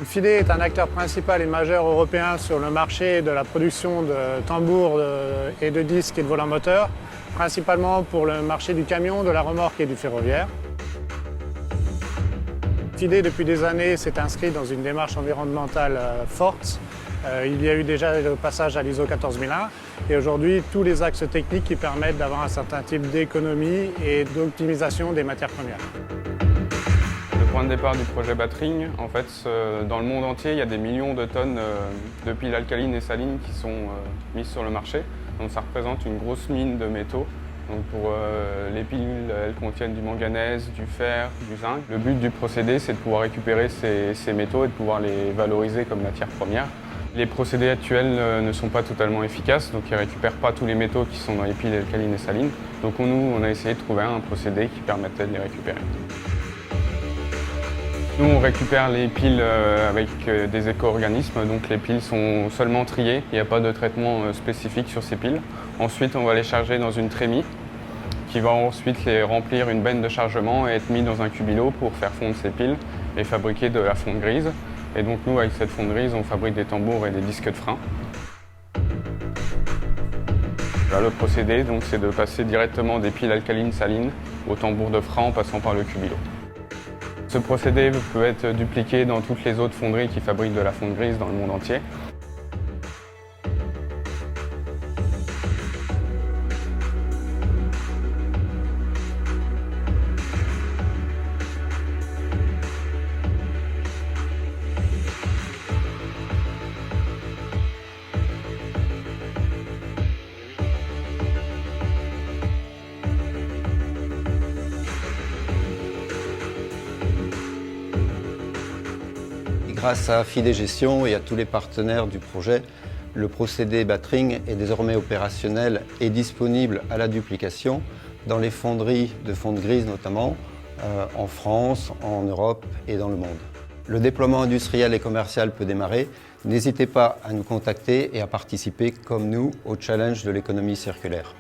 FIDE est un acteur principal et majeur européen sur le marché de la production de tambours et de disques et de volants moteurs, principalement pour le marché du camion, de la remorque et du ferroviaire. FIDE, depuis des années, s'est inscrit dans une démarche environnementale forte. Il y a eu déjà le passage à l'ISO 14001 et aujourd'hui tous les axes techniques qui permettent d'avoir un certain type d'économie et d'optimisation des matières premières. Le point de départ du projet Batring, en fait, dans le monde entier, il y a des millions de tonnes de piles alcalines et salines qui sont mises sur le marché. Donc ça représente une grosse mine de métaux. Donc pour les piles, elles contiennent du manganèse, du fer, du zinc. Le but du procédé, c'est de pouvoir récupérer ces métaux et de pouvoir les valoriser comme matière première. Les procédés actuels ne sont pas totalement efficaces, donc ils ne récupèrent pas tous les métaux qui sont dans les piles alcalines et salines. Donc nous, on a essayé de trouver un procédé qui permettait de les récupérer. Nous, on récupère les piles avec des éco-organismes, donc les piles sont seulement triées, il n'y a pas de traitement spécifique sur ces piles. Ensuite, on va les charger dans une trémie qui va ensuite les remplir une benne de chargement et être mis dans un cubilo pour faire fondre ces piles et fabriquer de la fonte grise. Et donc nous, avec cette fonte grise, on fabrique des tambours et des disques de frein. Là, le procédé, c'est de passer directement des piles alcalines salines au tambour de frein en passant par le cubilo. Ce procédé peut être dupliqué dans toutes les autres fonderies qui fabriquent de la fonte grise dans le monde entier. Grâce à FIDE Gestion et à tous les partenaires du projet, le procédé Batring est désormais opérationnel et disponible à la duplication dans les fonderies de fonte grise notamment, en France, en Europe et dans le monde. Le déploiement industriel et commercial peut démarrer. N'hésitez pas à nous contacter et à participer comme nous au challenge de l'économie circulaire.